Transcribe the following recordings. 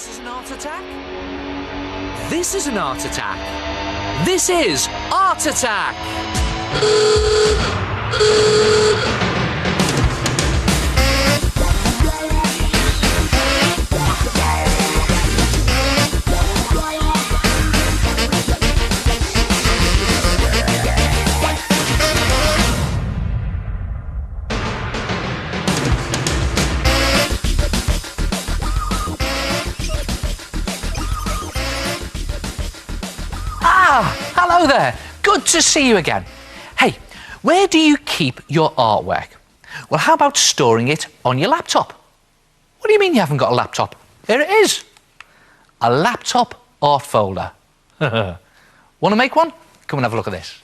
This is an art attack? This is an art attack. This is Art Attack! Hello there, good to see you again. Hey, where do you keep your artwork? Well, how about storing it on your laptop? What do you mean you haven't got a laptop? Here it is, a laptop art folder. Want to make one? Come and have a look at this.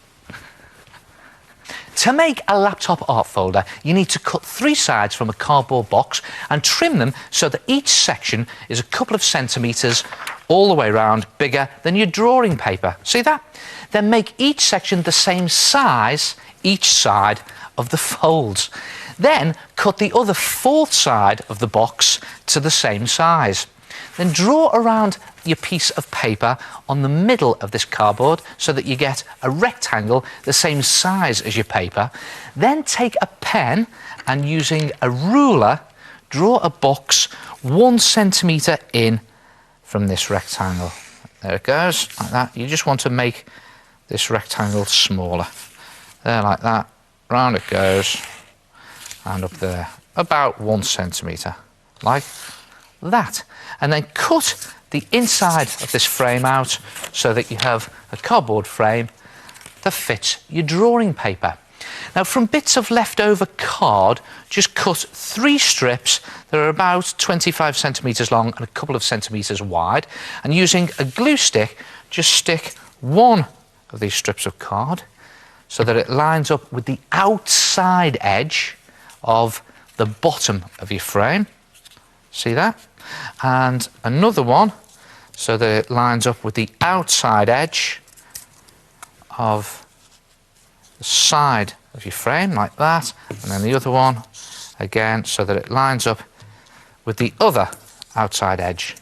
To make a laptop art folder, you need to cut 3 sides from a cardboard box and trim them so that each section is a couple of centimetres all the way around bigger than your drawing paper. See that? Then make each section the same size each side of the folds. Then cut the other 4th side of the box to the same size. Then draw around your piece of paper on the middle of this cardboard so that you get a rectangle the same size as your paper. Then take a pen and using a ruler, draw a box 1 centimetre in from this rectangle. There it goes, like that. You just want to make this rectangle smaller. There, like that. Round it goes, and up there. About 1 centimetre, like that. And then cut the inside of this frame out so that you have a cardboard frame that fits your drawing paper. Now, from bits of leftover card, just cut 3 strips that are about 25 centimetres long and a couple of centimetres wide. And using a glue stick, just stick 1 of these strips of card so that it lines up with the outside edge of the bottom of your frame. See that? And another one so that it lines up with the outside edge of the side of your frame, like that. And then the other one again so that it lines up with the other outside edge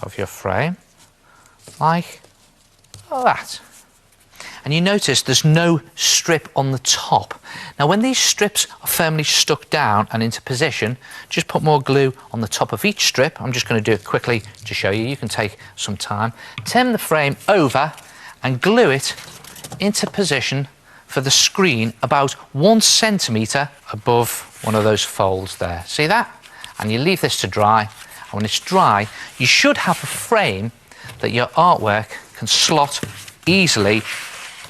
of your frame, like that. And you notice there's no strip on the top. Now, when these strips are firmly stuck down and into position, just put more glue on the top of each strip. I'm just going to do it quickly to show you. You can take some time. Turn the frame over and glue it into position for the screen about 1 centimetre above one of those folds there. See that? And you leave this to dry. And when it's dry, you should have a frame that your artwork can slot easily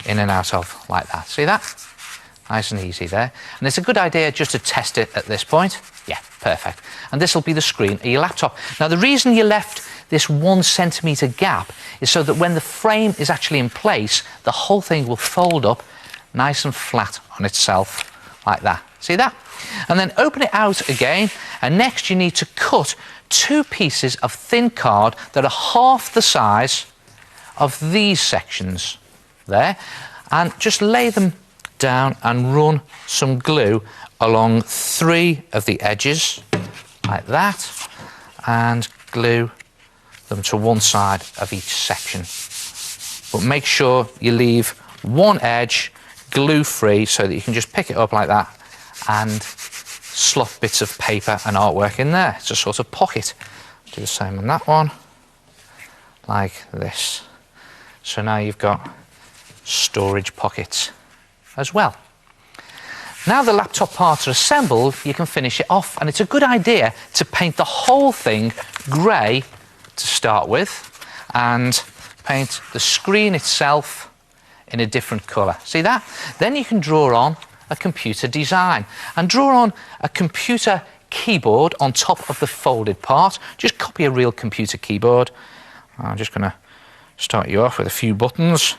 in and out of, like that. See that? Nice and easy there. And it's a good idea just to test it at this point. Yeah, perfect. And this will be the screen of your laptop. Now, the reason you left this 1 centimetre gap is so that when the frame is actually in place, the whole thing will fold up nice and flat on itself, like that. See that? And then open it out again, and next you need to cut 2 pieces of thin card that are half the size of these sections there, and just lay them down and run some glue along 3 of the edges, like that, and glue them to one side of each section. But make sure you leave one edge glue-free so that you can just pick it up like that and slot bits of paper and artwork in there. It's a sort of pocket. Do the same on that one, like this. So now you've got storage pockets as well. Now the laptop parts are assembled, you can finish it off, and it's a good idea to paint the whole thing grey to start with and paint the screen itself in a different colour. See that? Then you can draw on a computer design and draw on a computer keyboard on top of the folded part. Just copy a real computer keyboard. I'm just going to start you off with a few buttons.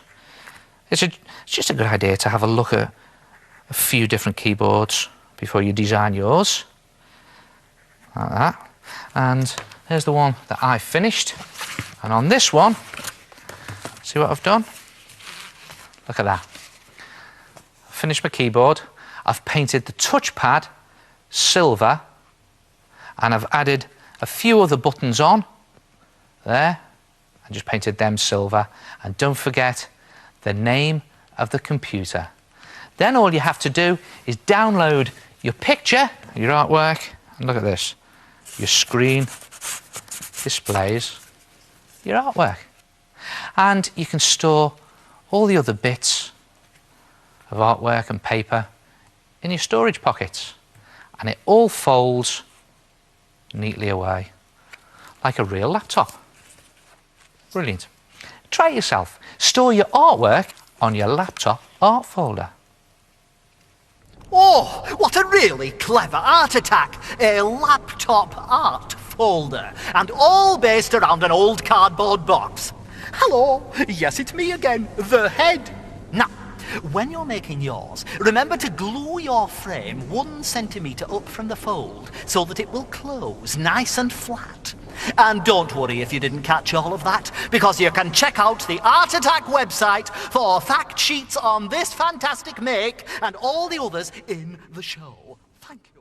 It's just a good idea to have a look at a few different keyboards before you design yours, like that. And there's the one that I finished. And on this one, see what I've done? Look at that. I've finished my keyboard. I've painted the touchpad silver, and I've added a few other buttons on there. I just painted them silver. And don't forget the name of the computer. Then all you have to do is download your picture, your artwork, and look at this. Your screen displays your artwork. And you can store all the other bits of artwork and paper in your storage pockets. And it all folds neatly away, like a real laptop. Brilliant. Try it yourself. Store your artwork on your laptop art folder. Oh, what a really clever art attack! A laptop art folder, and all based around an old cardboard box. Hello, yes, it's me again, the head. Now, when you're making yours, remember to glue your frame 1 centimetre up from the fold so that it will close nice and flat. And don't worry if you didn't catch all of that, because you can check out the Art Attack website for fact sheets on this fantastic make and all the others in the show. Thank you.